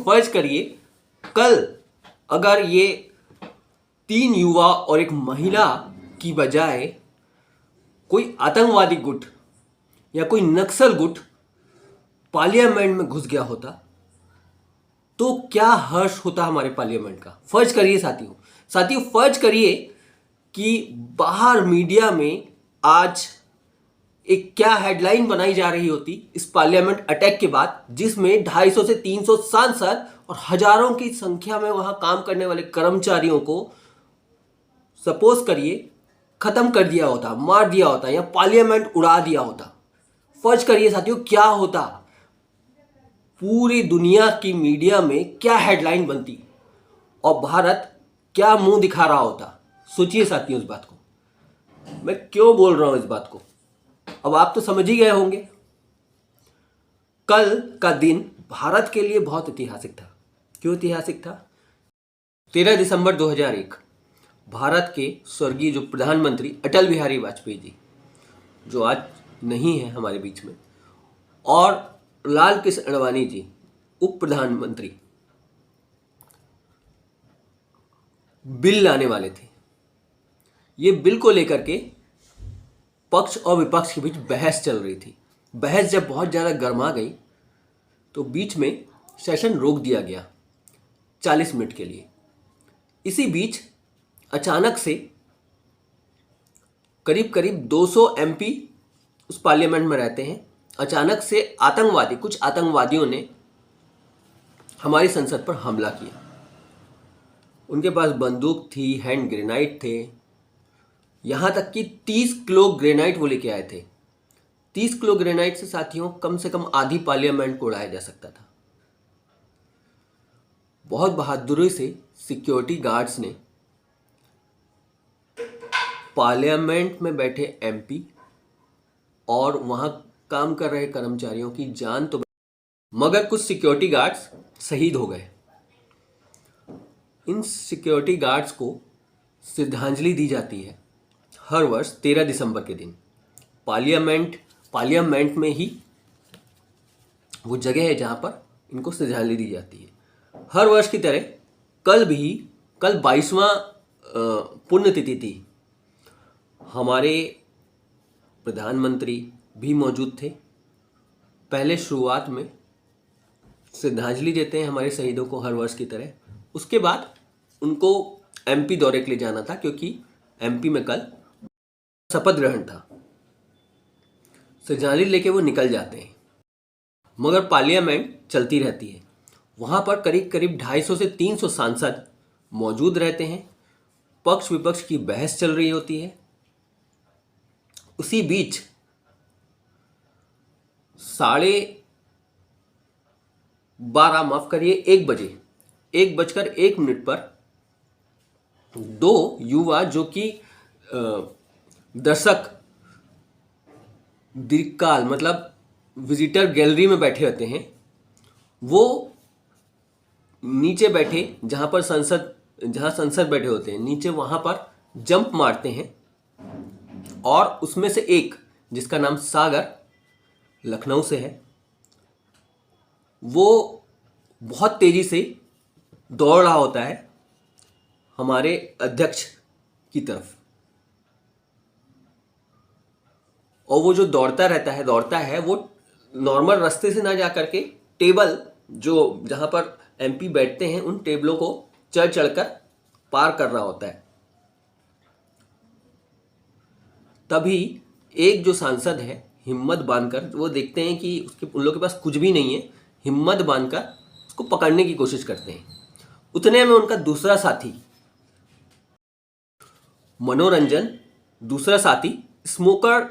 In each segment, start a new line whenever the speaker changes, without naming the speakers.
फर्ज करिए कल अगर ये 3 युवा और एक महिला की बजाय कोई आतंकवादी गुट या कोई नक्सल गुट पार्लियामेंट में घुस गया होता तो क्या हर्ष होता हमारे पार्लियामेंट का। फर्ज करिए साथियों फर्ज करिए कि बाहर मीडिया में आज एक क्या हेडलाइन बनाई जा रही होती इस पार्लियामेंट अटैक के बाद, जिसमें 250 से 300 सांसद और हजारों की संख्या में वहां काम करने वाले कर्मचारियों को सपोज करिए खत्म कर दिया होता, मार दिया होता या पार्लियामेंट उड़ा दिया होता। फर्ज करिए साथियों क्या होता, पूरी दुनिया की मीडिया में क्या हेडलाइन बनती और भारत क्या मुंह दिखा रहा होता। सोचिए साथियों इस बात को, मैं क्यों बोल रहा हूं इस बात को, अब आप तो समझ ही गए होंगे। कल का दिन भारत के लिए बहुत ऐतिहासिक था। क्यों ऐतिहासिक था? 13 दिसंबर 2001 भारत के स्वर्गीय जो प्रधानमंत्री अटल बिहारी वाजपेयी जी, जो आज नहीं है हमारे बीच में, और लाल कृष्ण आडवाणी जी उप प्रधानमंत्री बिल लाने वाले थे। ये बिल को लेकर के पक्ष और विपक्ष के बीच बहस चल रही थी। बहस जब बहुत ज़्यादा गर्मा गई तो बीच में सेशन रोक दिया गया 40 मिनट के लिए। इसी बीच अचानक से करीब करीब 200 एमपी उस पार्लियामेंट में रहते हैं। अचानक से कुछ आतंकवादियों ने हमारी संसद पर हमला किया। उनके पास बंदूक थी, हैंड ग्रेनाइड थे, यहाँ तक कि 30 किलो ग्रेनाइट वो लेके आए थे। 30 किलो ग्रेनाइट से साथियों कम से कम आधी पार्लियामेंट को उड़ाया जा सकता था। बहुत बहादुरी से सिक्योरिटी गार्ड्स ने पार्लियामेंट में बैठे एमपी और वहां काम कर रहे कर्मचारियों की जान तो, मगर कुछ सिक्योरिटी गार्ड्स शहीद हो गए। इन सिक्योरिटी गार्ड्स को श्रद्धांजलि दी जाती है हर वर्ष 13 दिसंबर के दिन। पार्लियामेंट में ही वो जगह है जहां पर इनको श्रद्धांजलि दी जाती है। हर वर्ष की तरह कल 22वां पुण्यतिथि थी। हमारे प्रधानमंत्री भी मौजूद थे। पहले शुरुआत में श्रद्धांजलि देते हैं हमारे शहीदों को हर वर्ष की तरह। उसके बाद उनको एमपी दौरे के लिए जाना था, क्योंकि एमपी में कल शपथ ग्रहण था। श्रद्धांजलि लेके वो निकल जाते हैं, मगर पार्लियामेंट चलती रहती है। वहां पर करीब करीब 250 से 300 सांसद मौजूद रहते हैं। पक्ष विपक्ष की बहस चल रही होती है। उसी बीच 1:12 पर 2 युवा जो कि दर्शक दीर्घकाल मतलब विजिटर गैलरी में बैठे होते हैं, वो नीचे बैठे जहां संसद बैठे होते हैं, नीचे वहां पर जंप मारते हैं। और उसमें से एक जिसका नाम सागर लखनऊ से है, वो बहुत तेजी से दौड़ रहा होता है हमारे अध्यक्ष की तरफ। और वो जो दौड़ता है वो नॉर्मल रास्ते से ना जा करके टेबल जो जहां पर एमपी बैठते हैं उन टेबलों को चढ़कर पार कर रहा होता है। तभी एक जो सांसद है हिम्मत बांधकर, वो देखते हैं कि उन लोगों के पास कुछ भी नहीं है, हिम्मत बांधकर उसको पकड़ने की कोशिश करते हैं। उतने में उनका दूसरा साथी मनोरंजन, दूसरा साथी स्मोकर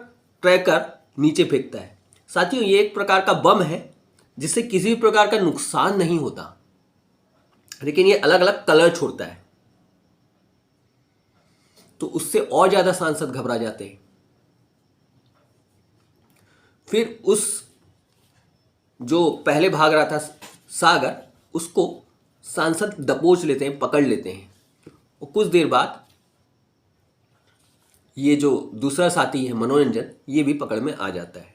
क्रैकर नीचे फेंकता है। साथियों ये एक प्रकार का बम है जिससे किसी भी प्रकार का नुकसान नहीं होता, लेकिन ये अलग अलग कलर छोड़ता है, तो उससे और ज्यादा सांसद घबरा जाते हैं। फिर उस जो पहले भाग रहा था सागर, उसको सांसद दबोच लेते हैं, पकड़ लेते हैं। और कुछ देर बाद ये जो दूसरा साथी है मनोरंजन, ये भी पकड़ में आ जाता है।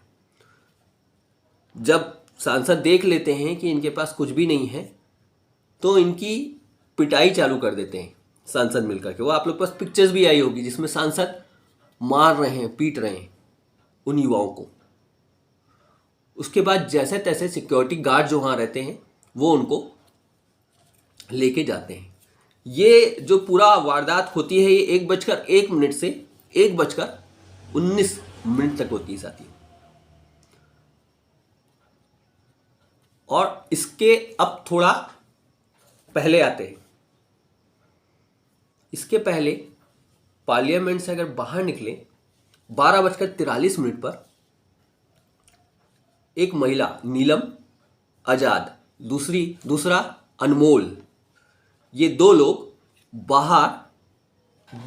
जब सांसद देख लेते हैं कि इनके पास कुछ भी नहीं है, तो इनकी पिटाई चालू कर देते हैं सांसद मिलकर के। वो आप लोग के पास पिक्चर्स भी आई होगी जिसमें सांसद मार रहे हैं, पीट रहे हैं उन युवाओं को। उसके बाद जैसे तैसे सिक्योरिटी गार्ड जो वहाँ रहते हैं वो उनको लेके जाते हैं। ये जो पूरा वारदात होती है ये 1:01 से 1:19 तक होती है साथियों। और इसके अब थोड़ा पहले आते हैं। इसके पहले पार्लियामेंट से अगर बाहर निकले 12:43 पर एक महिला नीलम आजाद, दूसरा अनमोल, ये 2 लोग बाहर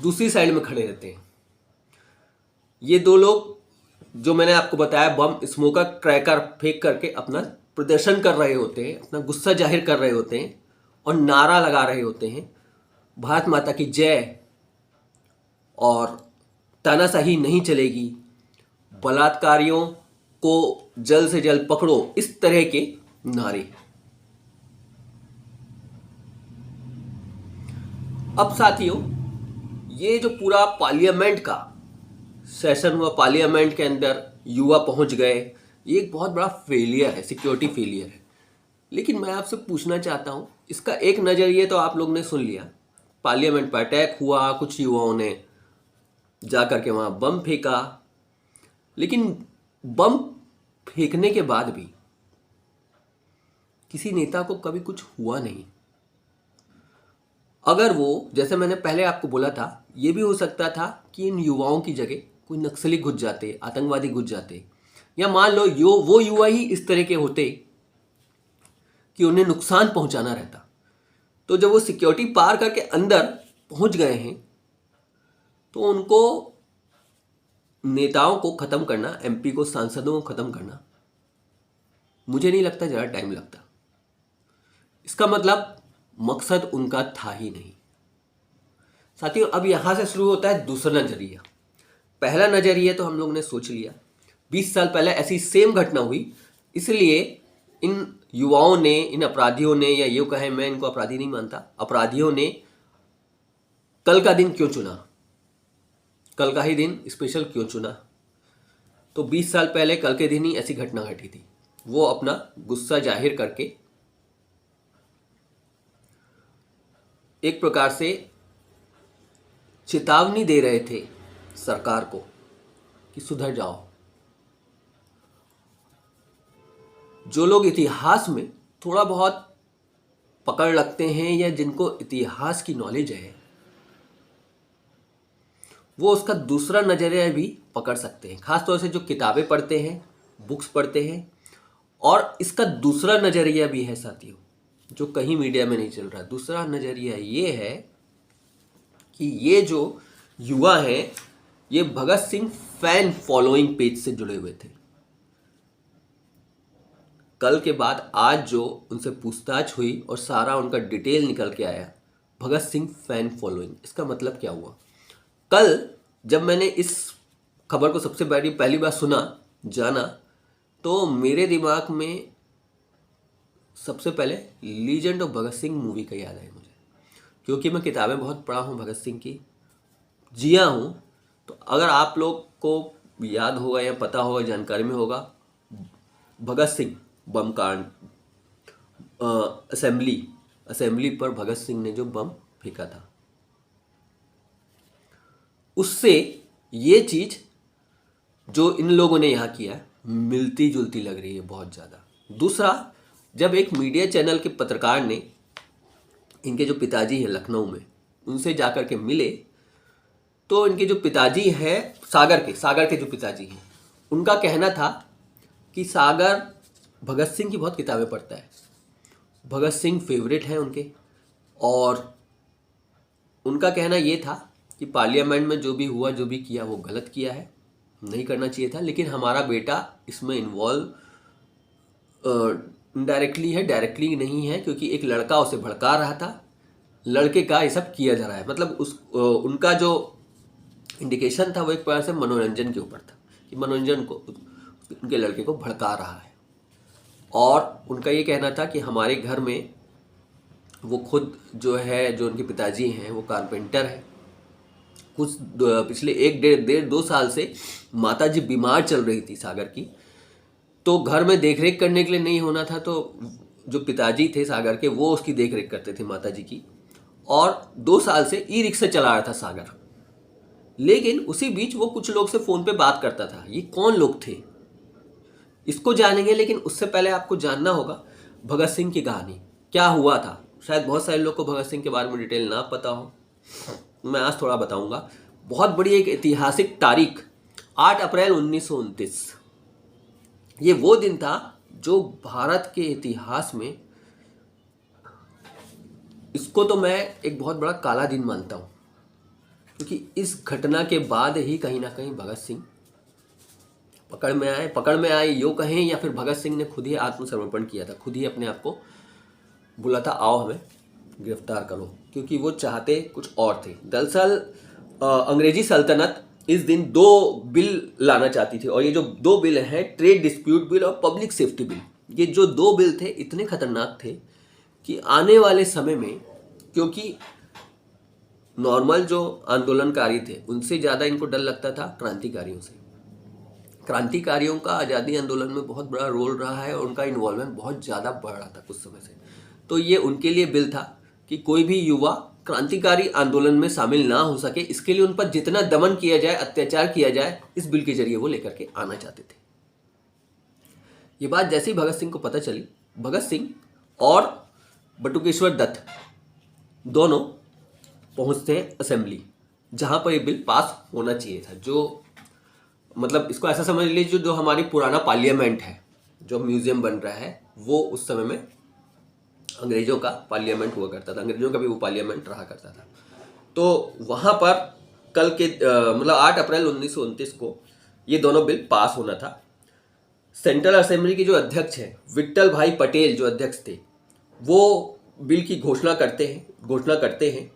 दूसरी साइड में खड़े रहते हैं। ये 2 लोग जो मैंने आपको बताया बम स्मोकर क्रैकर फेंक करके अपना प्रदर्शन कर रहे होते हैं, अपना गुस्सा जाहिर कर रहे होते हैं और नारा लगा रहे होते हैं, भारत माता की जय और तानाशाही नहीं चलेगी, बलात्कारियों को जल्द से जल्द पकड़ो, इस तरह के नारे। अब साथियों ये जो पूरा पार्लियामेंट का सेशन हुआ, पार्लियामेंट के अंदर युवा पहुंच गए, ये एक बहुत बड़ा फेलियर है, सिक्योरिटी फेलियर है। लेकिन मैं आपसे पूछना चाहता हूं, इसका एक नज़रिए तो आप लोग ने सुन लिया, पार्लियामेंट पर अटैक हुआ, कुछ युवाओं ने जाकर के वहाँ बम फेंका, लेकिन बम फेंकने के बाद भी किसी नेता को कभी कुछ हुआ नहीं। अगर वो, जैसे मैंने पहले आपको बोला था, ये भी हो सकता था कि इन युवाओं की जगह कोई नक्सली घुस जाते, आतंकवादी घुस जाते, या मान लो वो युवा ही इस तरह के होते कि उन्हें नुकसान पहुंचाना रहता। तो जब वो सिक्योरिटी पार करके अंदर पहुंच गए हैं तो उनको, नेताओं को ख़त्म करना, एमपी को, सांसदों को ख़त्म करना, मुझे नहीं लगता ज़्यादा टाइम लगता। इसका मतलब मकसद उनका था ही नहीं। साथियों अब यहां से शुरू होता है दूसरा नजरिया। पहला नजरिया तो हम लोग ने सोच लिया, 20 साल पहले ऐसी सेम घटना हुई, इसलिए इन युवाओं ने, इन अपराधियों ने, या यूँ कहें, मैं इनको अपराधी नहीं मानता, अपराधियों ने कल का दिन क्यों चुना, कल का ही दिन स्पेशल क्यों चुना? तो 20 साल पहले कल के दिन ही ऐसी घटना घटी थी। वो अपना गुस्सा जाहिर करके एक प्रकार से चेतावनी दे रहे थे सरकार को कि सुधर जाओ। जो लोग इतिहास में थोड़ा बहुत पकड़ रखते हैं या जिनको इतिहास की नॉलेज है, वो उसका दूसरा नजरिया भी पकड़ सकते हैं, खासतौर से जो किताबें पढ़ते हैं, बुक्स पढ़ते हैं। और इसका दूसरा नजरिया भी है साथियों, जो कहीं मीडिया में नहीं चल रहा। दूसरा नजरिया ये है कि ये जो युवा हैं, ये Bhagat Singh fan following page से जुड़े हुए थे। कल के बाद आज जो उनसे पूछताछ हुई और सारा उनका डिटेल निकल के आया, भगत सिंह फैन फॉलोइंग, इसका मतलब क्या हुआ? कल जब मैंने इस खबर को सबसे पहली बार सुना, जाना, तो मेरे दिमाग में सबसे पहले legend of Bhagat Singh movie का याद है मुझे, क्योंकि मैं किताबें बहुत पढ़ा हूँ भगत सिंह की, जिया हूँ। तो अगर आप लोग को याद होगा या पता होगा, जानकारी में होगा, भगत सिंह बम कांड, असेंबली पर भगत सिंह ने जो बम फेंका था, उससे ये चीज़ जो इन लोगों ने यहाँ किया मिलती जुलती लग रही है बहुत ज़्यादा। दूसरा, जब एक मीडिया चैनल के पत्रकार ने इनके जो पिताजी हैं लखनऊ में, उनसे जाकर के मिले, तो इनके जो पिताजी हैं, सागर के जो पिताजी हैं, उनका कहना था कि सागर भगत सिंह की बहुत किताबें पढ़ता है, भगत सिंह फेवरेट हैं उनके, और उनका कहना ये था कि पार्लियामेंट में जो भी हुआ, जो भी किया, वो गलत किया है, नहीं करना चाहिए था, लेकिन हमारा बेटा इसमें इन्वॉल्व इनडायरेक्टली है, डायरेक्टली नहीं है, क्योंकि एक लड़का उसे भड़का रहा था, लड़के का ये सब किया जा रहा है। मतलब उनका जो इंडिकेशन था वो एक प्रकार से मनोरंजन के ऊपर था, कि मनोरंजन को, उनके लड़के को भड़का रहा है। और उनका ये कहना था कि हमारे घर में वो खुद जो है, जो उनके पिताजी हैं, वो कारपेंटर है। कुछ पिछले 1 डेढ़ 2 साल से माता जी बीमार चल रही थी सागर की, तो घर में देखरेख करने के लिए नहीं होना था, तो जो पिताजी थे सागर के, वो उसकी देखरेख करते थे माता जी की। और 2 साल से ई रिक्शा चला रहा था सागर। लेकिन उसी बीच वो कुछ लोग से फ़ोन पे बात करता था। ये कौन लोग थे इसको जानेंगे, लेकिन उससे पहले आपको जानना होगा भगत सिंह की कहानी, क्या हुआ था। शायद बहुत सारे लोग को भगत सिंह के बारे में डिटेल ना पता हो, मैं आज थोड़ा बताऊंगा। बहुत बड़ी एक ऐतिहासिक तारीख, 8 अप्रैल 1929, ये वो दिन था जो भारत के इतिहास में, इसको तो मैं एक बहुत बड़ा काला दिन मानता हूँ, क्योंकि इस घटना के बाद ही कहीं ना कहीं भगत सिंह पकड़ में आए यो कहें, या फिर भगत सिंह ने खुद ही आत्मसमर्पण किया था, खुद ही अपने आप को बोला था आओ हमें गिरफ्तार करो, क्योंकि वो चाहते कुछ और थे। दरअसल अंग्रेजी सल्तनत इस दिन 2 बिल लाना चाहती थी, और ये जो 2 बिल हैं, ट्रेड डिस्प्यूट बिल और पब्लिक सेफ्टी बिल, ये जो 2 बिल थे इतने खतरनाक थे कि आने वाले समय में, क्योंकि नॉर्मल जो आंदोलनकारी थे उनसे ज़्यादा इनको डर लगता था क्रांतिकारियों से। क्रांतिकारियों का आज़ादी आंदोलन में बहुत बड़ा रोल रहा है, और उनका इन्वॉल्वमेंट बहुत ज़्यादा बढ़ रहा था कुछ समय से। तो ये उनके लिए बिल था कि कोई भी युवा क्रांतिकारी आंदोलन में शामिल ना हो सके, इसके लिए उन पर जितना दमन किया जाए, अत्याचार किया जाए, इस बिल के जरिए वो लेकर के आना चाहते थे। ये बात जैसे ही भगत सिंह को पता चली, भगत सिंह और बटुकेश्वर दत्त दोनों पहुंचते हैं असेंबली, जहां पर ये बिल पास होना चाहिए था। जो मतलब इसको ऐसा समझ लीजिए, जो हमारी पुराना पार्लियामेंट है, जो म्यूजियम बन रहा है, वो उस समय में अंग्रेजों का पार्लियामेंट हुआ करता था, अंग्रेजों का भी वो पार्लियामेंट रहा करता था। तो वहाँ पर कल के मतलब 8 अप्रैल 1929 को ये दोनों बिल पास होना था। सेंट्रल असेंबली के जो अध्यक्ष हैं, विट्ठल भाई पटेल जो अध्यक्ष थे, वो बिल की घोषणा करते हैं।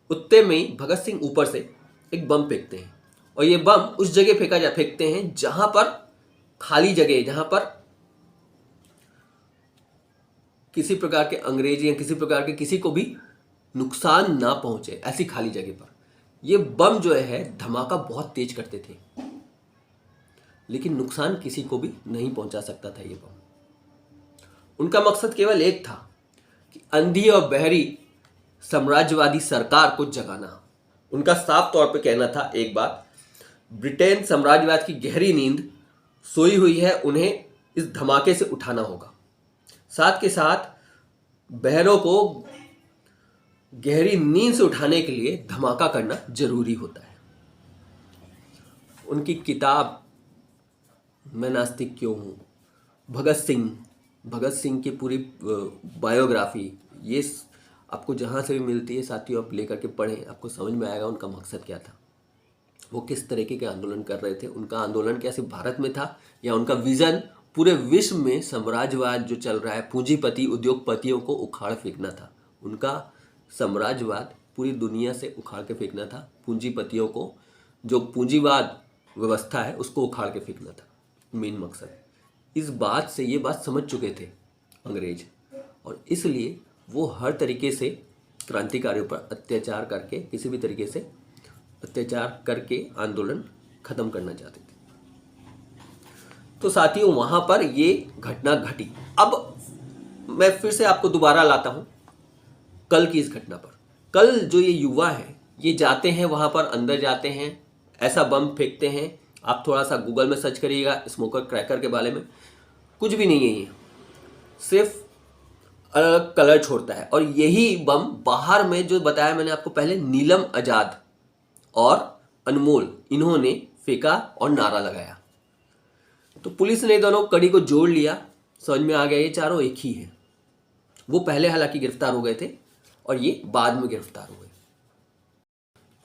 उतने में ही भगत सिंह ऊपर से एक बम फेंकते हैं, और ये बम उस जगह फेंकते हैं जहां पर खाली जगह, जहां पर किसी प्रकार के अंग्रेज या किसी प्रकार के किसी को भी नुकसान ना पहुंचे, ऐसी खाली जगह पर ये बम जो है धमाका बहुत तेज करते थे, लेकिन नुकसान किसी को भी नहीं पहुंचा सकता था ये बम। उनका मकसद केवल एक था कि अंधी और बहरी साम्राज्यवादी सरकार को जगाना। उनका साफ तौर पे कहना था एक बात, ब्रिटेन साम्राज्यवाद की गहरी नींद सोई हुई है, उन्हें इस धमाके से उठाना होगा। साथ के साथ बहरों को गहरी नींद से उठाने के लिए धमाका करना जरूरी होता है। उनकी किताब मैं नास्तिक क्यों हूँ, भगत सिंह की पूरी बायोग्राफी, ये आपको जहाँ से भी मिलती है साथियों, आप लेकर के पढ़ें, आपको समझ में आएगा उनका मकसद क्या था, वो किस तरीके के आंदोलन कर रहे थे। उनका आंदोलन क्या सिर्फ भारत में था, या उनका विजन पूरे विश्व में साम्राज्यवाद जो चल रहा है, पूंजीपति उद्योगपतियों को उखाड़ फेंकना था। उनका साम्राज्यवाद पूरी दुनिया से उखाड़ के फेंकना था, पूंजीपतियों को, जो पूंजीवाद व्यवस्था है उसको उखाड़ के फेंकना था मेन मकसद। इस बात से ये बात समझ चुके थे अंग्रेज, और इसलिए वो हर तरीके से क्रांतिकारियों पर अत्याचार करके, किसी भी तरीके से अत्याचार करके आंदोलन खत्म करना चाहते थे। तो साथियों वहां पर ये घटना घटी। अब मैं फिर से आपको दोबारा लाता हूं कल की इस घटना पर। कल जो ये युवा है, ये जाते हैं वहां पर, अंदर जाते हैं, ऐसा बम फेंकते हैं। आप थोड़ा सा गूगल में सर्च करिएगा स्मोकर क्रैकर के बारे में, कुछ भी नहीं है, ये सिर्फ अलग कलर छोड़ता है। और यही बम बाहर में जो बताया मैंने आपको पहले, नीलम आजाद और अनमोल, इन्होंने फेंका और नारा लगाया। तो पुलिस ने दोनों कड़ी को जोड़ लिया, समझ में आ गया ये चारों एक ही है। वो पहले हालांकि गिरफ्तार हो गए थे और ये बाद में गिरफ्तार हो गए।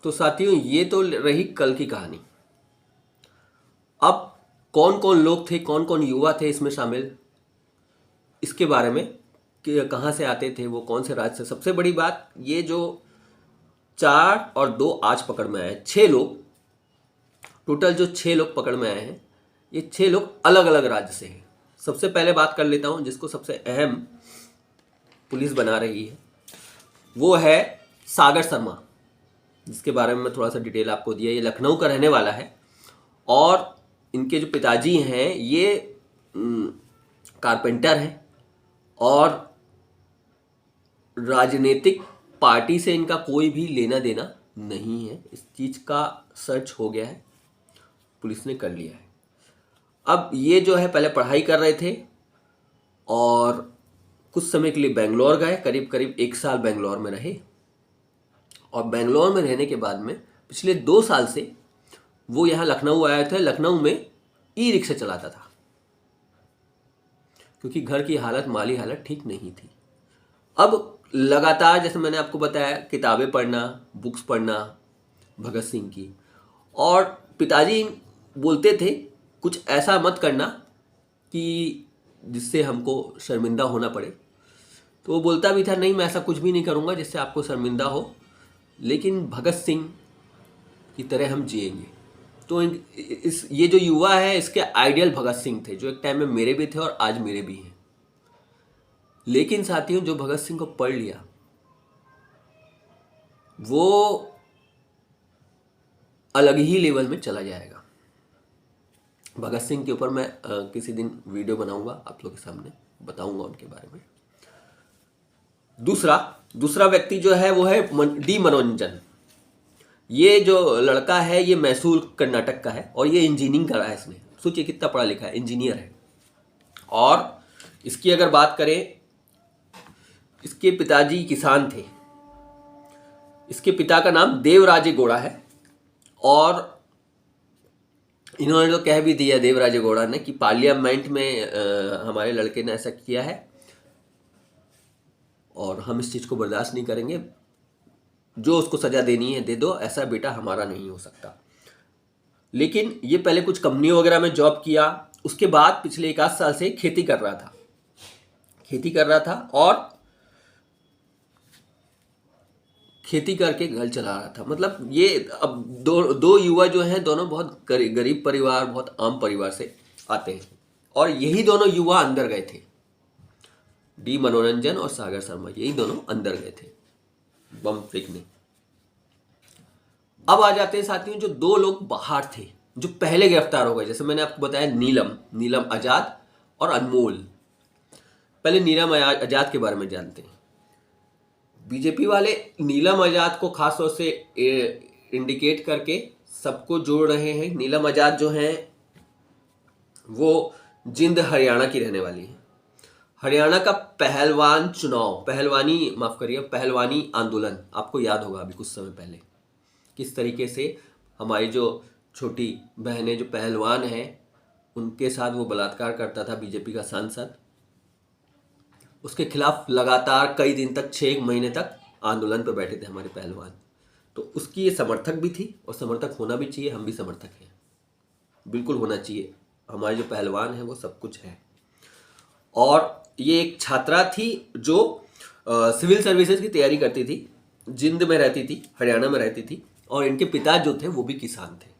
तो साथियों ये तो रही कल की कहानी। अब कौन कौन लोग थे, कौन कौन युवा थे इसमें शामिल, इसके बारे में कि कहाँ से आते थे वो, कौन से राज्य से। सबसे बड़ी बात, ये जो 4 और 2 आज पकड़ में आए हैं, 6 लोग टोटल, जो 6 लोग पकड़ में आए हैं, ये 6 लोग अलग अलग राज्य से हैं। सबसे पहले बात कर लेता हूँ जिसको सबसे अहम पुलिस बना रही है, वो है सागर शर्मा, जिसके बारे में मैं थोड़ा सा डिटेल आपको दिया। ये लखनऊ का रहने वाला है और इनके जो पिताजी हैं ये कारपेंटर हैं और राजनीतिक पार्टी से इनका कोई भी लेना देना नहीं है। इस चीज़ का सर्च हो गया है, पुलिस ने कर लिया है। अब ये जो है पहले पढ़ाई कर रहे थे और कुछ समय के लिए बेंगलोर गए, करीब करीब 1 साल बेंगलोर में रहे और बेंगलोर में रहने के बाद में पिछले 2 साल से वो यहाँ लखनऊ आए थे। लखनऊ में ई रिक्शा चलाता था क्योंकि घर की हालत, माली हालत ठीक नहीं थी। अब लगातार जैसे मैंने आपको बताया किताबें पढ़ना, बुक्स पढ़ना भगत सिंह की, और पिताजी बोलते थे कुछ ऐसा मत करना कि जिससे हमको शर्मिंदा होना पड़े। तो वो बोलता भी था नहीं मैं ऐसा कुछ भी नहीं करूँगा जिससे आपको शर्मिंदा हो, लेकिन भगत सिंह की तरह हम जिएंगे। तो ये जो युवा है इसके आइडियल भगत सिंह थे, जो एक टाइम में मेरे भी थे और आज मेरे भी हैं। लेकिन साथियों जो भगत सिंह को पढ़ लिया वो अलग ही लेवल में चला जाएगा। भगत सिंह के ऊपर मैं किसी दिन वीडियो बनाऊंगा, आप लोगों के सामने बताऊंगा उनके बारे में। दूसरा व्यक्ति जो है वो है डी मनोरंजन। ये जो लड़का है ये मैसूर कर्नाटक का है और ये इंजीनियरिंग करा है इसने। सोचिए कितना पढ़ा लिखा है, इंजीनियर है। और इसकी अगर बात करें, इसके पिताजी किसान थे। इसके पिता का नाम देवराजे गौड़ा है और इन्होंने तो कह भी दिया देवराजे गौड़ा ने कि पार्लियामेंट में हमारे लड़के ने ऐसा किया है और हम इस चीज़ को बर्दाश्त नहीं करेंगे, जो उसको सज़ा देनी है दे दो, ऐसा बेटा हमारा नहीं हो सकता। लेकिन ये पहले कुछ कंपनियों वगैरह में जॉब किया, उसके बाद पिछले 1 आध साल से खेती कर रहा था और खेती करके घर चला रहा था। मतलब ये अब दो युवा जो हैं दोनों बहुत गरीब परिवार, बहुत आम परिवार से आते हैं और यही दोनों युवा अंदर गए थे, डी मनोरंजन और सागर शर्मा, यही दोनों अंदर गए थे बम फेंकने। अब आ जाते हैं साथियों जो 2 लोग बाहर थे जो पहले गिरफ्तार हो गए। जैसे मैंने आपको बताया नीलम आजाद और अनमोल। पहले नीलम आजाद के बारे में जानते हैं। बीजेपी वाले नीलम आजाद को खास तौर से इंडिकेट करके सबको जोड़ रहे हैं। नीलम आजाद जो हैं वो जिंद हरियाणा की रहने वाली है। हरियाणा का पहलवानी आंदोलन आपको याद होगा अभी कुछ समय पहले किस तरीके से हमारी जो छोटी बहनें जो पहलवान हैं उनके साथ वो बलात्कार करता था बीजेपी का सांसद। उसके खिलाफ लगातार कई दिन तक 6 महीने तक आंदोलन पर बैठे थे हमारे पहलवान। तो उसकी ये समर्थक भी थी और समर्थक होना भी चाहिए। हम भी समर्थक हैं, बिल्कुल होना चाहिए। हमारे जो पहलवान हैं वो सब कुछ है। और ये एक छात्रा थी जो सिविल सर्विसेज की तैयारी करती थी, जिंद में रहती थी, हरियाणा में रहती थी और इनके पिता जो थे वो भी किसान थे।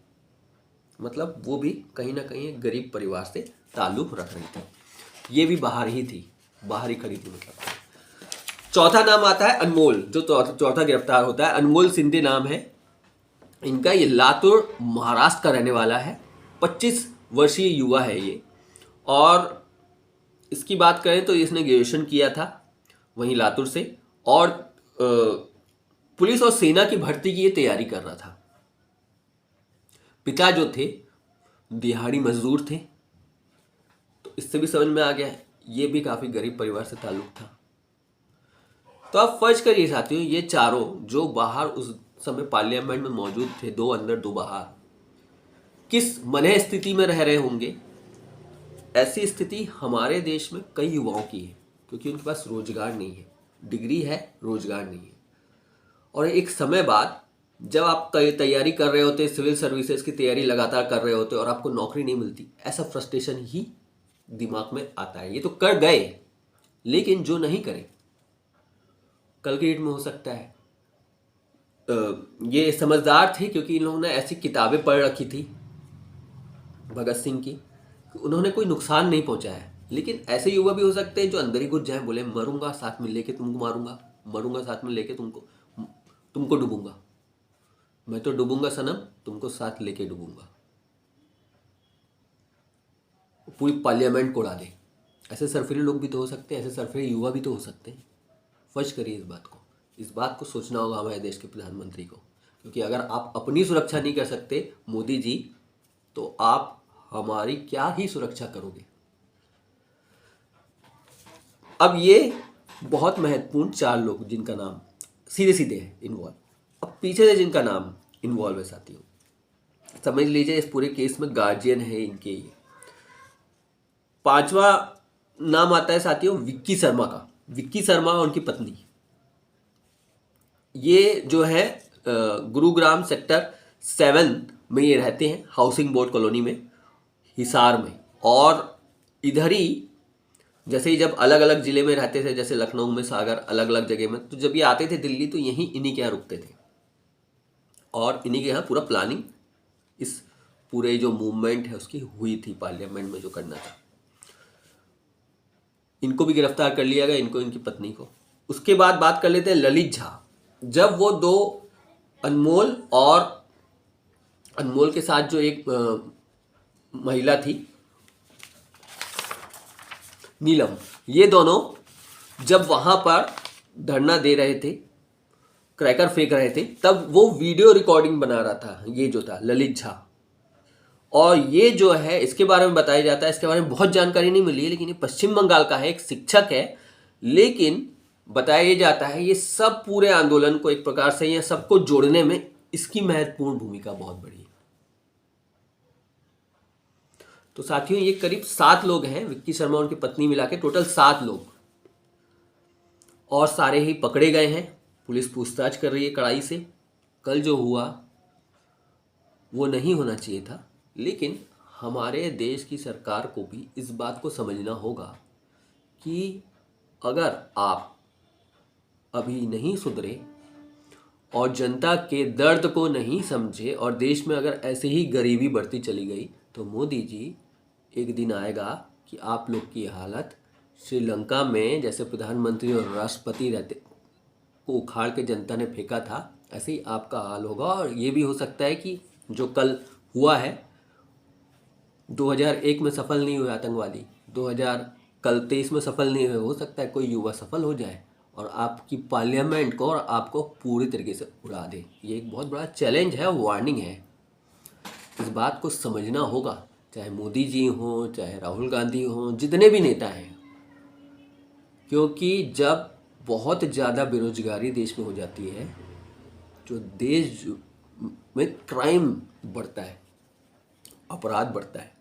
मतलब वो भी कहीं ना कहीं एक गरीब परिवार से ताल्लुक रख रही थी। ये भी बाहर ही खड़ी थी। मतलब चौथा नाम आता है अनमोल, जो चौथा गिरफ्तार होता है। अनमोल सिंधे नाम है इनका। ये लातूर महाराष्ट्र का रहने वाला है। 25 वर्षीय युवा है ये। और इसकी बात करें तो इसने ग्रेजुएशन किया था वहीं लातूर से और पुलिस और सेना की भर्ती की ये तैयारी कर रहा था। पिता जो थे दिहाड़ी मजदूर थे। तो इससे भी समझ में आ गया ये भी काफ़ी गरीब परिवार से ताल्लुक था। तो आप फर्ज करिए साथियों, ये चारों जो बाहर उस समय पार्लियामेंट में मौजूद थे, 2 अंदर 2 बाहर, किस मनः स्थिति में रह रहे होंगे। ऐसी स्थिति हमारे देश में कई युवाओं की है क्योंकि उनके पास रोजगार नहीं है। डिग्री है, रोजगार नहीं है। और एक समय बाद जब आप तैयारी कर रहे होते, सिविल सर्विसेज की तैयारी लगातार कर रहे होते और आपको नौकरी नहीं मिलती, ऐसा फ्रस्ट्रेशन ही दिमाग में आता है। ये तो कर गए, लेकिन जो नहीं करे कल के डेट में हो सकता है। ये समझदार थे क्योंकि इन लोगों ने ऐसी किताबें पढ़ रखी थी भगत सिंह की, उन्होंने कोई नुकसान नहीं पहुंचाया। लेकिन ऐसे युवा भी हो सकते हैं जो अंदर ही घुस जाए, बोले मरूंगा साथ में लेके तुमको मारूंगा, मरूंगा साथ में लेके तुमको डूबूंगा। मैं तो डूबूंगा सनम, तुमको साथ लेके डूबूंगा। पूरी पार्लियामेंट को उड़ा दे। ऐसे सरफिरे लोग भी तो हो सकते हैं, ऐसे सरफिरे युवा भी तो हो सकते हैं। फर्ज करिए इस बात को सोचना होगा हमारे देश के प्रधानमंत्री को, क्योंकि अगर आप अपनी सुरक्षा नहीं कर सकते मोदी जी, तो आप हमारी क्या ही सुरक्षा करोगे। अब ये बहुत महत्वपूर्ण 4 लोग जिनका नाम सीधे सीधे है इन्वॉल्व, अब पीछे से जिनका नाम इन्वॉल्व है साथियों, समझ लीजिए इस पूरे केस में गार्जियन है इनके ये। 5वां नाम आता है साथियों विक्की शर्मा का। विक्की शर्मा और उनकी पत्नी, ये जो है गुरुग्राम सेक्टर 7 में ये रहते हैं, हाउसिंग बोर्ड कॉलोनी में, हिसार में। और इधर ही जैसे ही जब अलग अलग ज़िले में रहते थे, जैसे लखनऊ में, सागर, अलग अलग जगह में, तो जब ये आते थे दिल्ली तो यहीं इन्हीं के यहाँ रुकते थे और इन्हीं के यहाँ पूरा प्लानिंग इस पूरे जो मूवमेंट है उसकी हुई थी, पार्लियामेंट में जो करना था। इनको भी गिरफ्तार कर लिया गया, इनको, इनकी पत्नी को। उसके बाद बात कर लेते हैं ललित झा। जब वो 2 अनमोल और अनमोल के साथ जो एक महिला थी नीलम, ये दोनों जब वहां पर धरना दे रहे थे, क्रैकर फेंक रहे थे, तब वो वीडियो रिकॉर्डिंग बना रहा था, ये जो था ललित झा। और ये जो है इसके बारे में बताया जाता है, इसके बारे में बहुत जानकारी नहीं मिली है, लेकिन ये पश्चिम बंगाल का है, एक शिक्षक है। लेकिन बताया ये जाता है ये सब पूरे आंदोलन को एक प्रकार से या सबको जोड़ने में इसकी महत्वपूर्ण भूमिका बहुत बड़ी है। तो साथियों ये करीब 7 लोग हैं, विक्की शर्मा और उनकी पत्नी मिला के टोटल 7 लोग, और सारे ही पकड़े गए हैं। पुलिस पूछताछ कर रही है कड़ाई से। कल जो हुआ वो नहीं होना चाहिए था, लेकिन हमारे देश की सरकार को भी इस बात को समझना होगा कि अगर आप अभी नहीं सुधरे और जनता के दर्द को नहीं समझे और देश में अगर ऐसे ही गरीबी बढ़ती चली गई, तो मोदी जी एक दिन आएगा कि आप लोग की हालत श्रीलंका में जैसे प्रधानमंत्री और राष्ट्रपति रहते को उखाड़ के जनता ने फेंका था, ऐसे ही आपका हाल होगा। और ये भी हो सकता है कि जो कल हुआ है 2001 में सफल नहीं हुए आतंकवादी, 2023 में सफल नहीं हुए, हो सकता है कोई युवा सफल हो जाए और आपकी पार्लियामेंट को और आपको पूरी तरीके से उड़ा दे। ये एक बहुत बड़ा चैलेंज है, वार्निंग है। इस बात को समझना होगा, चाहे मोदी जी हों, चाहे राहुल गांधी हों, जितने भी नेता हैं, क्योंकि जब बहुत ज़्यादा बेरोजगारी देश में हो जाती है, जो देश में क्राइम बढ़ता है, अपराध बढ़ता है,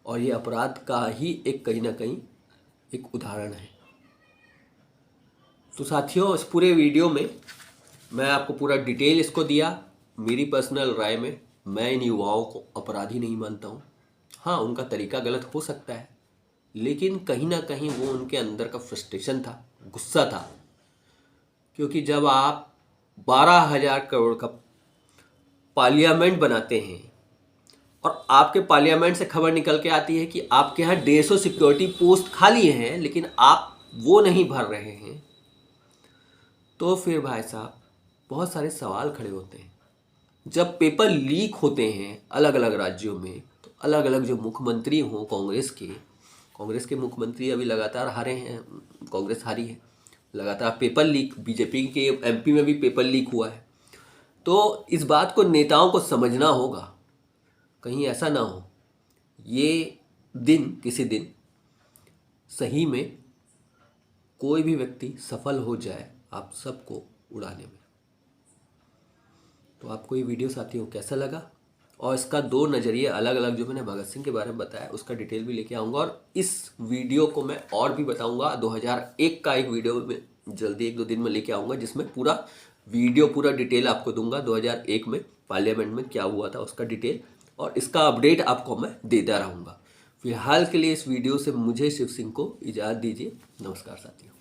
और ये अपराध का ही एक कहीं ना कहीं एक उदाहरण है। तो साथियों इस पूरे वीडियो में मैं आपको पूरा डिटेल इसको दिया। मेरी पर्सनल राय में मैं इन युवाओं को अपराधी नहीं मानता हूँ। हाँ, उनका तरीका गलत हो सकता है, लेकिन कहीं ना कहीं वो उनके अंदर का फ्रस्ट्रेशन था, गुस्सा था। क्योंकि जब आप 12,000 करोड़ का पार्लियामेंट बनाते हैं और आपके पार्लियामेंट से खबर निकल के आती है कि आपके यहाँ 150 सिक्योरिटी पोस्ट खाली हैं, लेकिन आप वो नहीं भर रहे हैं, तो फिर भाई साहब बहुत सारे सवाल खड़े होते हैं। जब पेपर लीक होते हैं अलग अलग राज्यों में, तो अलग अलग जो मुख्यमंत्री हों कांग्रेस के मुख्यमंत्री अभी लगातार हारे हैं, कांग्रेस हारी है, लगातार पेपर लीक, बीजेपी के एमपी में भी पेपर लीक हुआ है। तो इस बात को नेताओं को समझना होगा, कहीं ऐसा ना हो ये दिन किसी दिन सही में कोई भी व्यक्ति सफल हो जाए आप सबको उड़ाने में। तो आपको ये वीडियो साथियों कैसा लगा, और इसका 2 नज़रिए अलग अलग जो मैंने भगत सिंह के बारे में बताया उसका डिटेल भी लेके आऊँगा, और इस वीडियो को मैं और भी बताऊँगा। 2001 का एक वीडियो में जल्दी 1-2 दिन में लेके आऊँगा, जिसमें पूरा वीडियो पूरा डिटेल आपको दूंगा 2001 में पार्लियामेंट में क्या हुआ था उसका डिटेल, और इसका अपडेट आपको मैं देता रहूँगा। फिलहाल के लिए इस वीडियो से मुझे शिव सिंह को इजाज़त दीजिए। नमस्कार साथियों।